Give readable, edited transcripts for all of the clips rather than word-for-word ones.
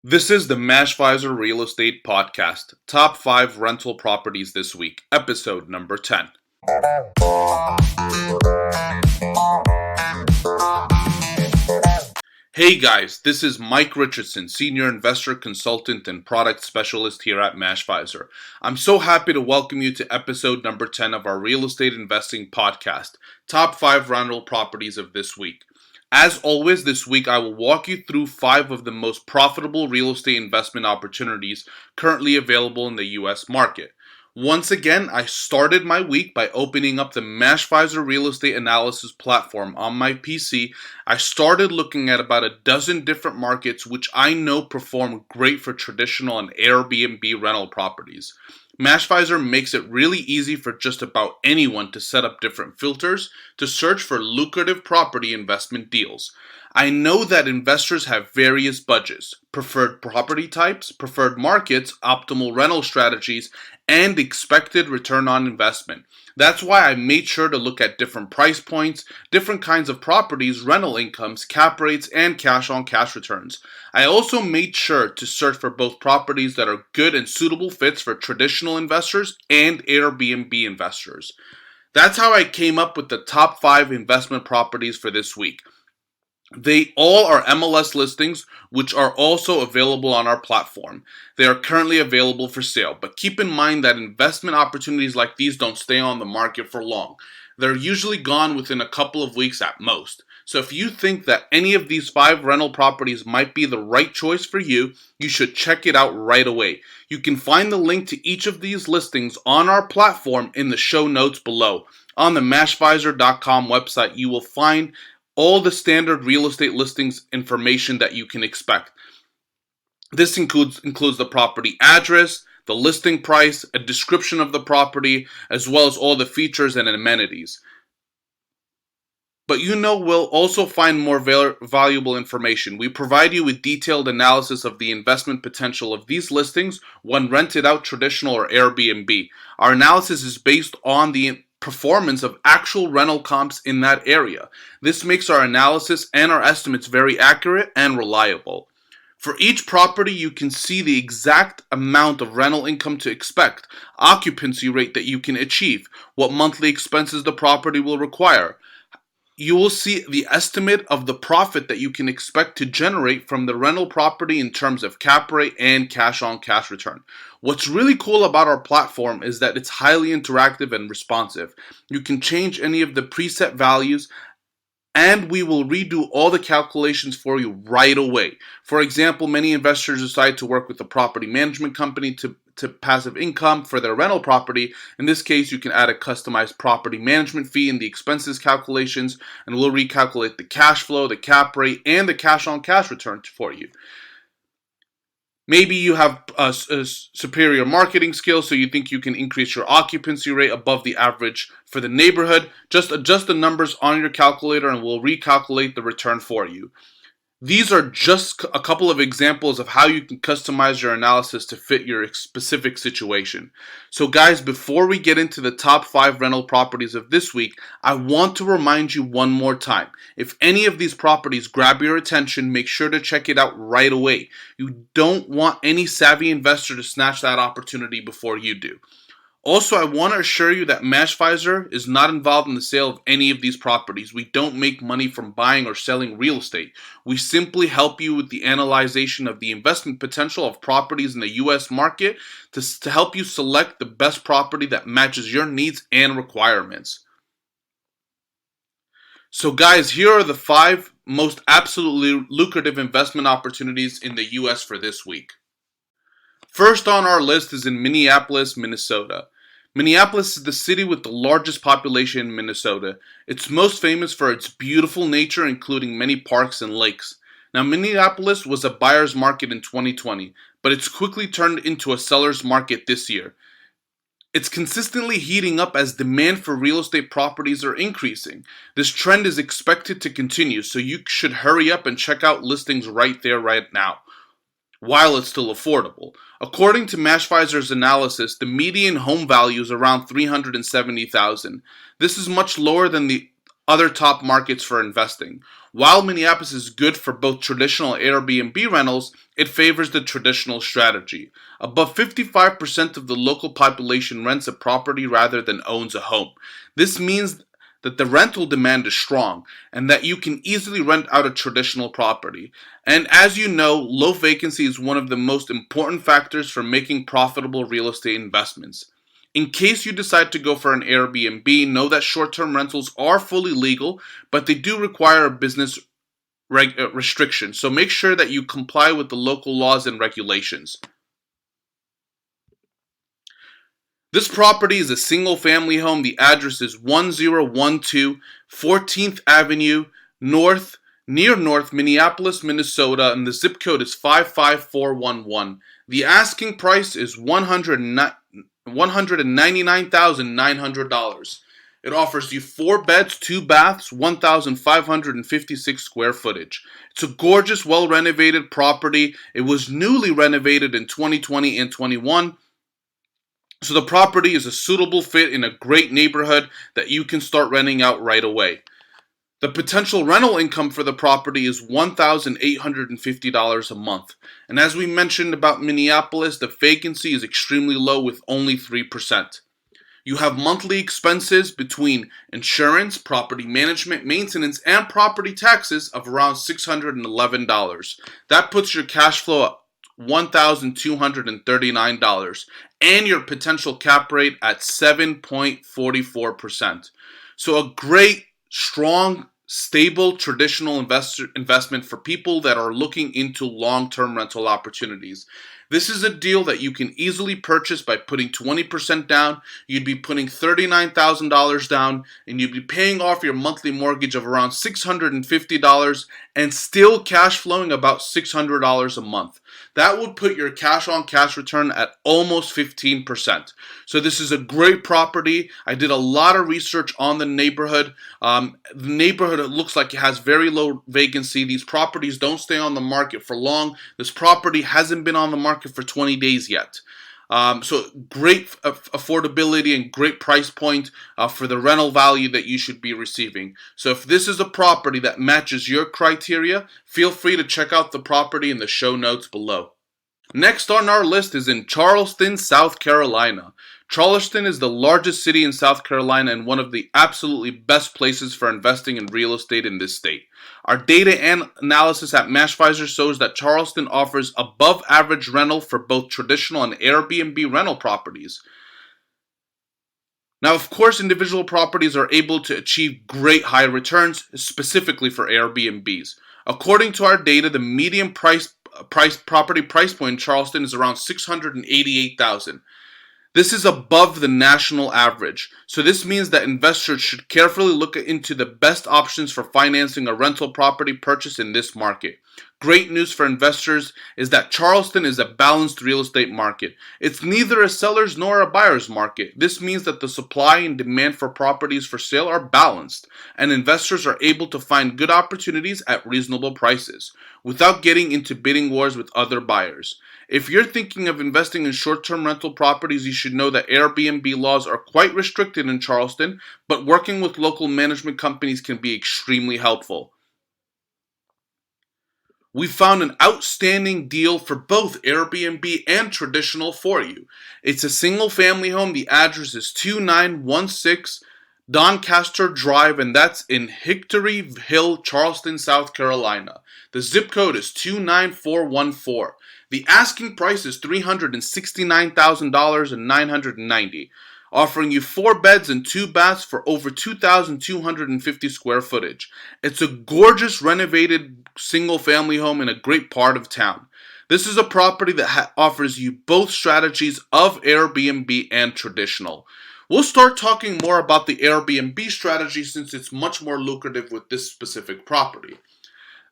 This is the Mashvisor Real Estate Podcast, Top 5 Rental Properties This Week, episode number 10. Hey guys, this is Mike Richardson, Senior Investor Consultant and Product Specialist here at Mashvisor. I'm so happy to welcome you to episode number 10 of our Real Estate Investing Podcast, Top 5 Rental Properties of this week. As always, this week I will walk you through 5 of the most profitable real estate investment opportunities currently available in the U.S. market. Once again, I started my week by opening up the Mashvisor Real Estate Analysis platform on my PC. I started looking at about a dozen different markets which I know perform great for traditional and Airbnb rental properties. Mashvisor makes it really easy for just about anyone to set up different filters to search for lucrative property investment deals. I know that investors have various budgets, preferred property types, preferred markets, optimal rental strategies, and expected return on investment. That's why I made sure to look at different price points, different kinds of properties, rental incomes, cap rates, and cash-on-cash returns. I also made sure to search for both properties that are good and suitable fits for traditional investors and Airbnb investors. That's how I came up with the top 5 investment properties for this week. They all are MLS listings, which are also available on our platform. They are currently available for sale, but keep in mind that investment opportunities like these don't stay on the market for long. They're usually gone within a couple of weeks at most. So if you think that any of these 5 rental properties might be the right choice for you, you should check it out right away. You can find the link to each of these listings on our platform in the show notes below. On the Mashvisor.com website, you will find all the standard real estate listings information that you can expect. This includes the property address, the listing price, a description of the property, as well as all the features and amenities. But we'll also find more valuable information. We provide you with detailed analysis of the investment potential of these listings when rented out traditional or Airbnb. Our analysis is based on the performance of actual rental comps in that area. This makes our analysis and our estimates very accurate and reliable. For each property, you can see the exact amount of rental income to expect, occupancy rate that you can achieve, what monthly expenses the property will require. You will see the estimate of the profit that you can expect to generate from the rental property in terms of cap rate and cash-on-cash return. What's really cool about our platform is that it's highly interactive and responsive. You can change any of the preset values, and we will redo all the calculations for you right away. For example, many investors decide to work with a property management company to passive income for their rental property. In this case, you can add a customized property management fee in the expenses calculations, and we'll recalculate the cash flow, the cap rate, and the cash-on-cash return for you. Maybe you have a superior marketing skills, so you think you can increase your occupancy rate above the average for the neighborhood. Just adjust the numbers on your calculator and we'll recalculate the return for you. These are just a couple of examples of how you can customize your analysis to fit your specific situation. So guys, before we get into the top 5 rental properties of this week, I want to remind you one more time. If any of these properties grab your attention, make sure to check it out right away. You don't want any savvy investor to snatch that opportunity before you do. Also, I want to assure you that Mashvisor is not involved in the sale of any of these properties. We don't make money from buying or selling real estate. We simply help you with the analyzation of the investment potential of properties in the U.S. market to help you select the best property that matches your needs and requirements. So guys, here are the 5 most absolutely lucrative investment opportunities in the U.S. for this week. First on our list is in Minneapolis, Minnesota. Minneapolis is the city with the largest population in Minnesota. It's most famous for its beautiful nature, including many parks and lakes. Now, Minneapolis was a buyer's market in 2020, but it's quickly turned into a seller's market this year. It's consistently heating up as demand for real estate properties are increasing. This trend is expected to continue, so you should hurry up and check out listings right there, right now, while it's still affordable. According to Mashvisor's analysis, the median home value is around $370,000. This is much lower than the other top markets for investing. While Minneapolis is good for both traditional Airbnb rentals, it favors the traditional strategy. Above 55% of the local population rents a property rather than owns a home. This means that the rental demand is strong and that you can easily rent out a traditional property. And as you know, low vacancy is one of the most important factors for making profitable real estate investments. In case you decide to go for an Airbnb, know that short-term rentals are fully legal, but they do require a business restriction. So make sure that you comply with the local laws and regulations. This property is a single-family home. The address is 1012 14th Avenue North, near North Minneapolis, Minnesota, and the zip code is 55411. The asking price is $199,900. It offers you 4 beds, 2 baths, 1,556 square footage. It's a gorgeous, well-renovated property. It was newly renovated in 2020 and 21. So the property is a suitable fit in a great neighborhood that you can start renting out right away. The potential rental income for the property is $1,850 a month. And as we mentioned about Minneapolis, the vacancy is extremely low with only 3%. You have monthly expenses between insurance, property management, maintenance, and property taxes of around $611. That puts your cash flow at $1,239 and your potential cap rate at 7.44%. So a great, strong, stable, traditional investment for people that are looking into long-term rental opportunities. This is a deal that you can easily purchase by putting 20% down. You'd be putting $39,000 down, and you'd be paying off your monthly mortgage of around $650 and still cash flowing about $600 a month. That would put your cash-on-cash return at almost 15%. So this is a great property. I did a lot of research on the neighborhood. The neighborhood, it looks like it has very low vacancy. These properties don't stay on the market for long. This property hasn't been on the market for 20 days yet. So great affordability and great price point for the rental value that you should be receiving. So if this is a property that matches your criteria, feel free to check out the property in the show notes below. Next on our list is in Charleston, South Carolina. Charleston is the largest city in South Carolina and one of the absolutely best places for investing in real estate in this state. Our data and analysis at Mashvisor shows that Charleston offers above average rental for both traditional and Airbnb rental properties. Now, of course, individual properties are able to achieve great high returns, specifically for Airbnbs. According to our data, the median property price point in Charleston is around $688,000. This is above the national average, so this means that investors should carefully look into the best options for financing a rental property purchase in this market. Great news for investors is that Charleston is a balanced real estate market. It's neither a seller's nor a buyer's market. This means that the supply and demand for properties for sale are balanced, and investors are able to find good opportunities at reasonable prices without getting into bidding wars with other buyers. If you're thinking of investing in short-term rental properties, you should know that Airbnb laws are quite restricted in Charleston, but working with local management companies can be extremely helpful. We found an outstanding deal for both Airbnb and traditional for you. It's a single-family home. The address is 2916 Doncaster Drive, and that's in Hickory Hill, Charleston, South Carolina. The zip code is 29414. The asking price is $369,990, offering you 4 beds and 2 baths for over 2,250 square footage. It's a gorgeous renovated single-family home in a great part of town. This is a property that offers you both strategies of Airbnb and traditional. We'll start talking more about the Airbnb strategy since it's much more lucrative with this specific property.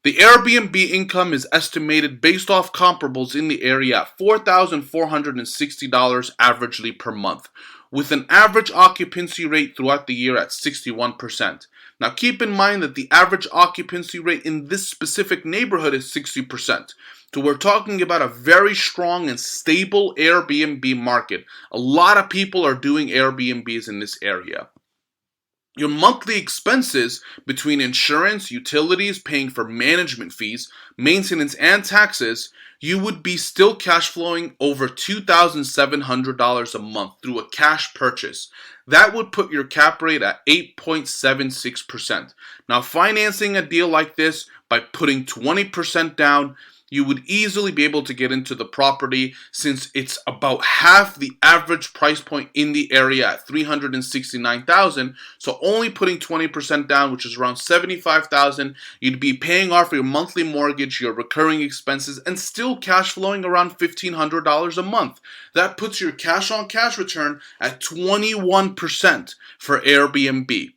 The Airbnb income is estimated based off comparables in the area at $4,460 averagely per month, with an average occupancy rate throughout the year at 61%. Now keep in mind that the average occupancy rate in this specific neighborhood is 60%. So we're talking about a very strong and stable Airbnb market. A lot of people are doing Airbnbs in this area. Your monthly expenses between insurance, utilities, paying for management fees, maintenance, and taxes, you would be still cash flowing over $2,700 a month through a cash purchase. That would put your cap rate at 8.76%. Now, financing a deal like this by putting 20% down, you would easily be able to get into the property since it's about half the average price point in the area at $369,000. So only putting 20% down, which is around $75,000, you'd be paying off your monthly mortgage, your recurring expenses, and still cash flowing around $1,500 a month. That puts your cash on cash return at 21% for Airbnb.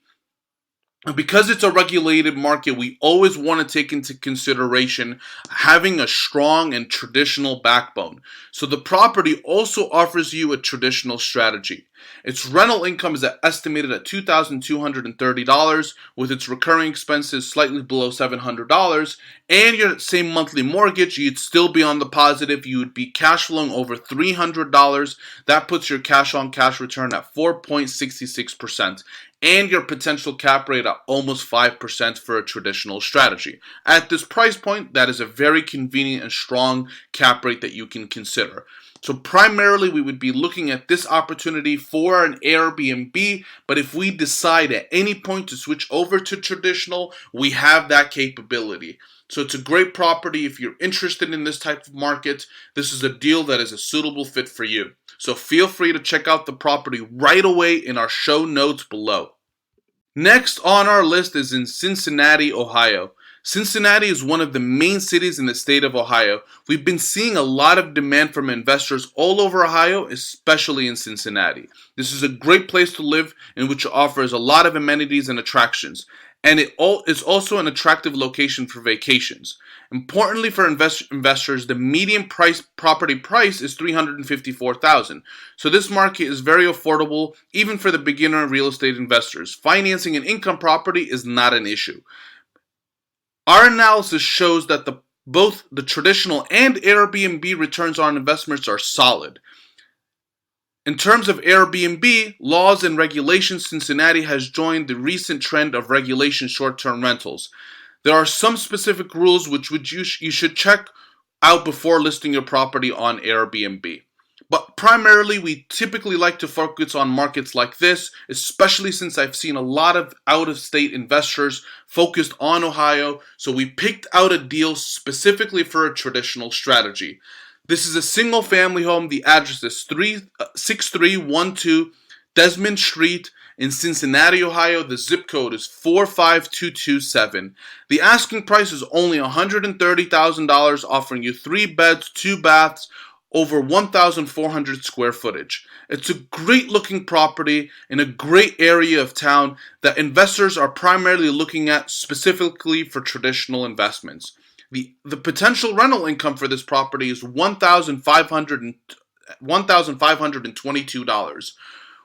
And because it's a regulated market, we always want to take into consideration having a strong and traditional backbone. So the property also offers you a traditional strategy. Its rental income is estimated at $2,230, with its recurring expenses slightly below $700, and your same monthly mortgage, you'd still be on the positive. You would be cash flowing over $300. That puts your cash on cash return at 4.66%. And your potential cap rate at almost 5% for a traditional strategy. At this price point, that is a very convenient and strong cap rate that you can consider. So primarily, we would be looking at this opportunity for an Airbnb, but if we decide at any point to switch over to traditional, we have that capability. So it's a great property. If you're interested in this type of market, this is a deal that is a suitable fit for you. So feel free to check out the property right away in our show notes below. Next on our list is in Cincinnati, Ohio. Cincinnati is one of the main cities in the state of Ohio. We've been seeing a lot of demand from investors all over Ohio, especially in Cincinnati. This is a great place to live in which offers a lot of amenities and attractions. And it is also an attractive location for vacations. Importantly for investors, the median property price is $354,000. So this market is very affordable, even for the beginner real estate investors. Financing an income property is not an issue. Our analysis shows that both the traditional and Airbnb returns on investments are solid. In terms of Airbnb, laws and regulations, Cincinnati has joined the recent trend of regulation short-term rentals. There are some specific rules which you should check out before listing your property on Airbnb. But primarily, we typically like to focus on markets like this, especially since I've seen a lot of out-of-state investors focused on Ohio, so we picked out a deal specifically for a traditional strategy. This is a single-family home. The address is 6312 Desmond Street in Cincinnati, Ohio. The zip code is 45227. The asking price is only $130,000, offering you 3 beds, 2 baths, over 1,400 square footage. It's a great looking property in a great area of town that investors are primarily looking at specifically for traditional investments. The potential rental income for this property is $1,522.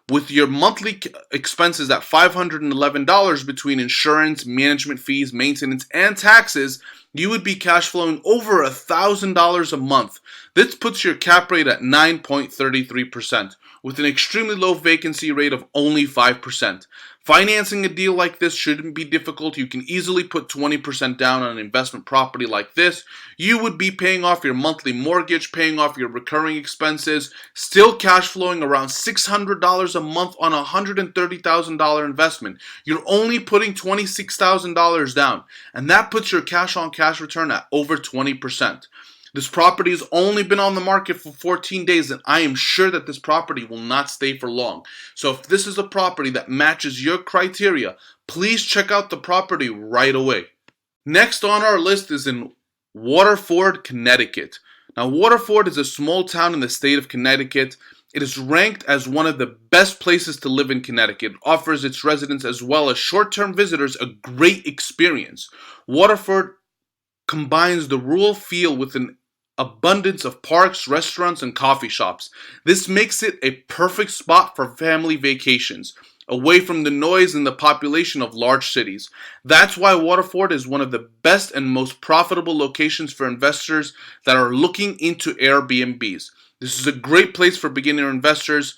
With your monthly expenses at $511 between insurance, management fees, maintenance, and taxes, you would be cash flowing over $1,000 a month. This puts your cap rate at 9.33%, with an extremely low vacancy rate of only 5%. Financing a deal like this shouldn't be difficult. You can easily put 20% down on an investment property like this. You would be paying off your monthly mortgage, paying off your recurring expenses, still cash flowing around $600 a month on a $130,000 investment. You're only putting $26,000 down, and that puts your cash on cash return at over 20%. This property has only been on the market for 14 days, and I am sure that this property will not stay for long. So if this is a property that matches your criteria, please check out the property right away. Next on our list is in Waterford, Connecticut. Now, Waterford is a small town in the state of Connecticut. It is ranked as one of the best places to live in Connecticut. It offers its residents as well as short-term visitors a great experience. Waterford combines the rural feel with an abundance of parks, restaurants, and coffee shops. This makes it a perfect spot for family vacations, away from the noise and the population of large cities. That's why Waterford is one of the best and most profitable locations for investors that are looking into Airbnbs. This is a great place for beginner investors.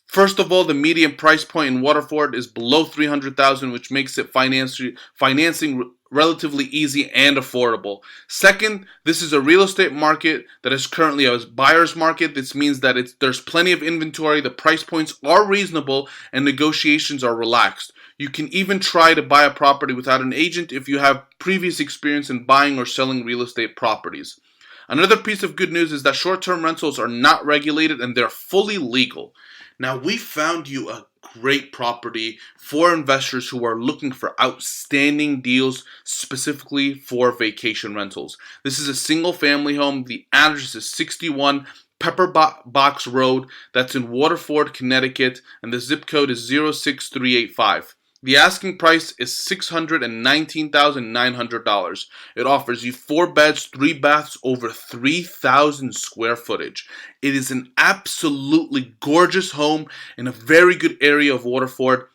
First of all, the median price point in Waterford is below $300,000, which makes it financing relatively easy and affordable. Second, this is a real estate market that is currently a buyer's market. This means that there's plenty of inventory, the price points are reasonable, and negotiations are relaxed. You can even try to buy a property without an agent if you have previous experience in buying or selling real estate properties. Another piece of good news is that short-term rentals are not regulated and they're fully legal. Now, we found you a great property for investors who are looking for outstanding deals specifically for vacation rentals. This is a single family home. The address is 61 Pepper Box Road. That's in Waterford, Connecticut, and the zip code is 06385. The asking price is $619,900. It offers you 4 beds, 3 baths, over 3,000 square footage. It is an absolutely gorgeous home in a very good area of Waterford,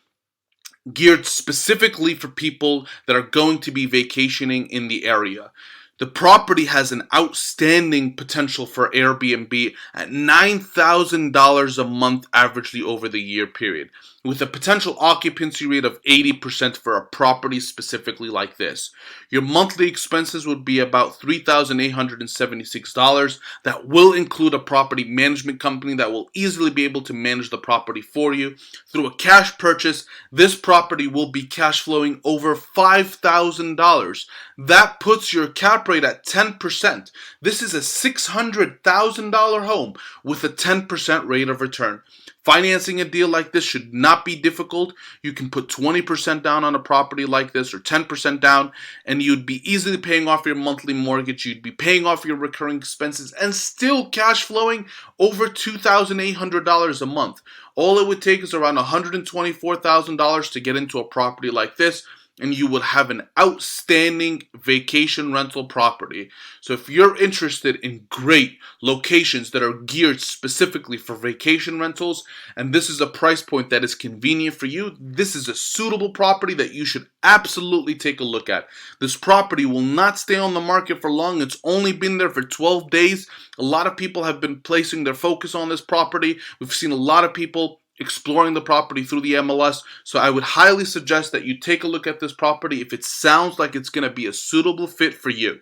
geared specifically for people that are going to be vacationing in the area. The property has an outstanding potential for Airbnb at $9,000 a month averagely over the year period, with a potential occupancy rate of 80% for a property specifically like this. Your monthly expenses would be about $3,876. That will include a property management company that will easily be able to manage the property for you. Through a cash purchase, this property will be cash flowing over $5,000. That puts your cap rate at 10%. This is a $600,000 home with a 10% rate of return. Financing a deal like this should not be difficult. You can put 20% down on a property like this or 10% down, and you'd be easily paying off your monthly mortgage. You'd be paying off your recurring expenses and still cash flowing over $2,800 a month. All it would take is around $124,000 to get into a property like this, and you will have an outstanding vacation rental property. So if you're interested in great locations that are geared specifically for vacation rentals, and this is a price point that is convenient for you, this is a suitable property that you should absolutely take a look at. This property will not stay on the market for long. It's only been there for 12 days. A lot of people have been placing their focus on this property. We've seen a lot of people exploring the property through the MLS, so I would highly suggest that you take a look at this property if it sounds like it's going to be a suitable fit for you.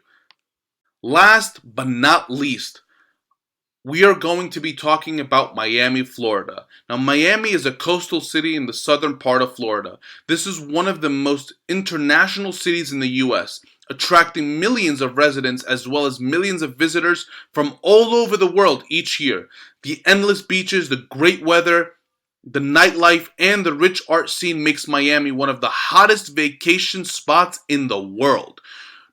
Last but not least, we are going to be talking about Miami, Florida. Now, Miami is a coastal city in the southern part of Florida. This is one of the most international cities in the U.S., attracting millions of residents as well as millions of visitors from all over the world each year. The endless beaches, the great weather, the nightlife, and the rich art scene makes Miami one of the hottest vacation spots in the world.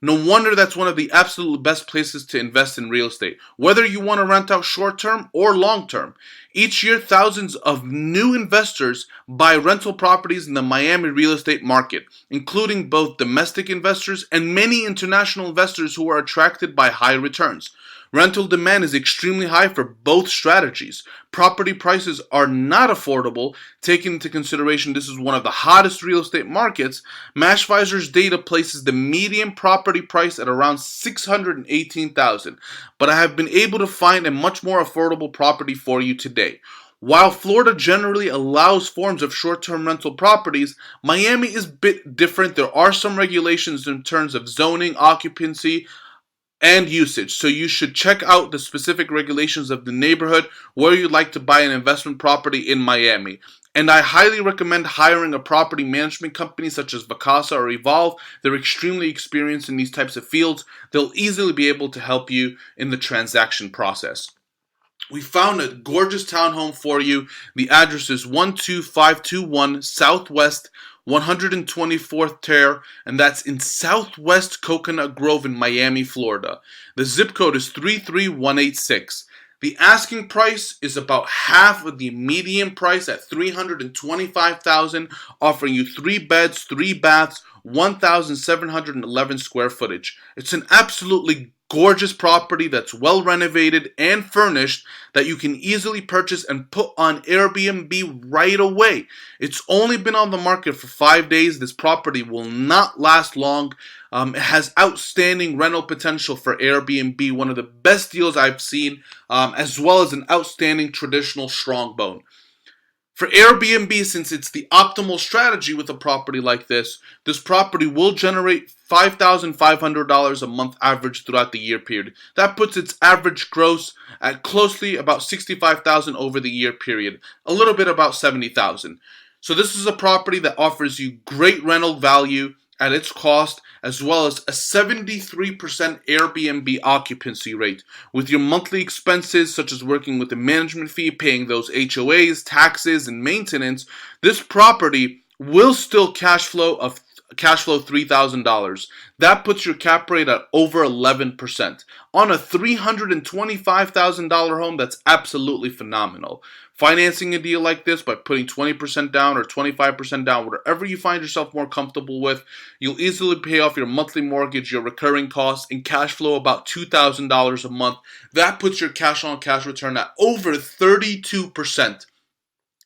No wonder that's one of the absolute best places to invest in real estate, whether you want to rent out short-term or long-term. Each year, thousands of new investors buy rental properties in the Miami real estate market, including both domestic investors and many international investors who are attracted by high returns. Rental demand is extremely high for both strategies. Property prices are not affordable. Taking into consideration this is one of the hottest real estate markets, Mashvisor's data places the median property price at around $618,000. But I have been able to find a much more affordable property for you today. While Florida generally allows forms of short-term rental properties, Miami is a bit different. There are some regulations in terms of zoning, occupancy, and usage. So you should check out the specific regulations of the neighborhood where you'd like to buy an investment property in Miami. And I highly recommend hiring a property management company such as Vacasa or Evolve. They're extremely experienced in these types of fields. They'll easily be able to help you in the transaction process. We found a gorgeous townhome for you. The address is 12521 Southwest 124th Terre, and that's in Southwest Coconut Grove in Miami, Florida. The zip code is 33186. The asking price is about half of the median price at $325,000, offering you 3 beds, 3 baths, 1,711 square footage. It's an absolutely gorgeous property that's well renovated and furnished that you can easily purchase and put on Airbnb right away. It's only been on the market for 5 days. This property will not last long. It has outstanding rental potential for Airbnb, one of the best deals I've seen, as well as an outstanding traditional strong bone. For Airbnb, since it's the optimal strategy with a property like this property will generate $5,500 a month average throughout the year period. That puts its average gross at closely about $65,000 over the year period, a little bit about $70,000. So this is a property that offers you great rental value at its cost, as well as a 73% Airbnb occupancy rate. With your monthly expenses, such as working with the management fee, paying those HOAs, taxes, and maintenance, this property will still cash flow $3,000. That puts your cap rate at over 11%. On a $325,000 home, that's absolutely phenomenal. Financing a deal like this by putting 20% down or 25% down, whatever you find yourself more comfortable with, you'll easily pay off your monthly mortgage, your recurring costs, and cash flow about $2,000 a month. That puts your cash on cash return at over 32%.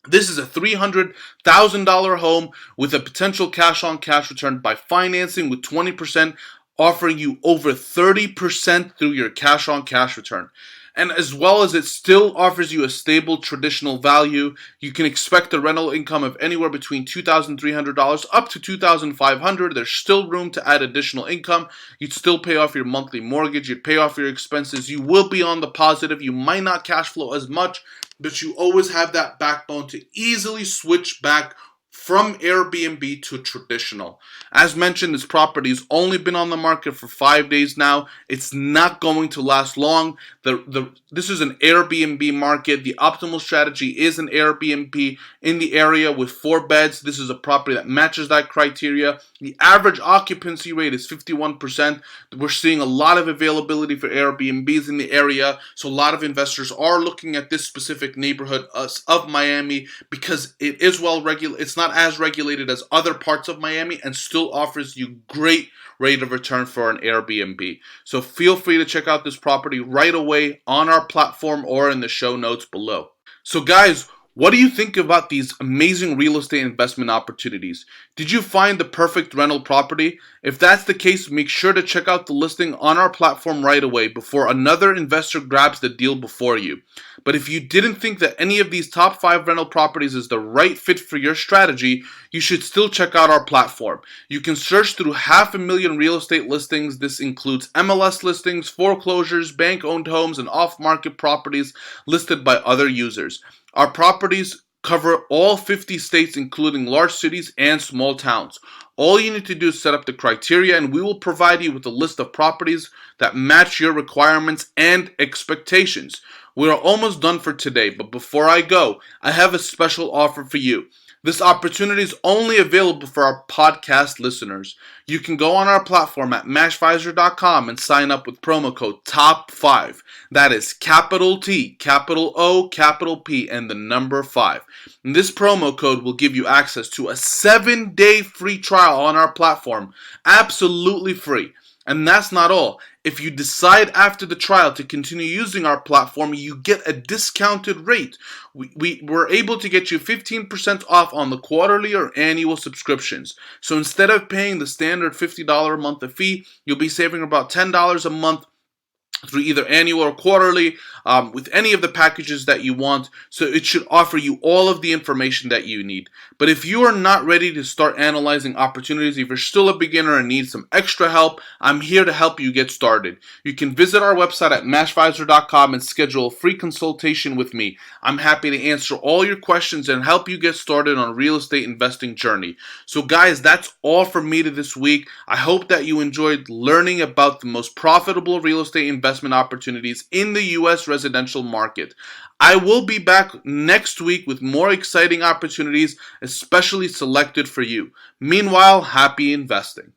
This is a $300,000 home with a potential cash on cash return by financing with 20%, offering you over 30% through your cash on cash return. And as well as it still offers you a stable traditional value, you can expect a rental income of anywhere between $2,300 up to $2,500. There's still room to add additional income. You'd still pay off your monthly mortgage. You'd pay off your expenses. You will be on the positive. You might not cash flow as much, but you always have that backbone to easily switch back from Airbnb to traditional. As mentioned, this property has only been on the market for 5 days now. It's not going to last long. This is an Airbnb market. The optimal strategy is an Airbnb in the area with 4 beds. This is a property that matches that criteria. The average occupancy rate is 51%. We're seeing a lot of availability for Airbnbs in the area, so a lot of investors are looking at this specific neighborhood of Miami because it is well regulated. It's not as regulated as other parts of Miami and still offers you great rate of return for an Airbnb. So feel free to check out this property right away on our platform or in the show notes below. So guys, what do you think about these amazing real estate investment opportunities? Did you find the perfect rental property? If that's the case, make sure to check out the listing on our platform right away before another investor grabs the deal before you. But if you didn't think that any of these top 5 rental properties is the right fit for your strategy, you should still check out our platform. You can search through 500,000 real estate listings. This includes MLS listings, foreclosures, bank-owned homes, and off-market properties listed by other users. Our properties cover all 50 states, including large cities and small towns. All you need to do is set up the criteria, and we will provide you with a list of properties that match your requirements and expectations. We are almost done for today, but before I go, I have a special offer for you. This opportunity is only available for our podcast listeners. You can go on our platform at Mashvisor.com and sign up with promo code TOP5. That is capital T, capital O, capital P, and the number 5. And this promo code will give you access to a 7-day free trial on our platform, absolutely free. And that's not all. If you decide after the trial to continue using our platform, you get a discounted rate. We were able to get you 15% off on the quarterly or annual subscriptions. So instead of paying the standard $50 a month fee, you'll be saving about $10 a month through either annual or quarterly with any of the packages that you want. So it should offer you all of the information that you need. But if you are not ready to start analyzing opportunities, if you're still a beginner and need some extra help, I'm here to help you get started. You can visit our website at Mashvisor.com and schedule a free consultation with me. I'm happy to answer all your questions and help you get started on a real estate investing journey. So guys, that's all for me this week. I hope that you enjoyed learning about the most profitable real estate investment opportunities in the U.S. residential market. I will be back next week with more exciting opportunities, especially selected for you. Meanwhile, happy investing.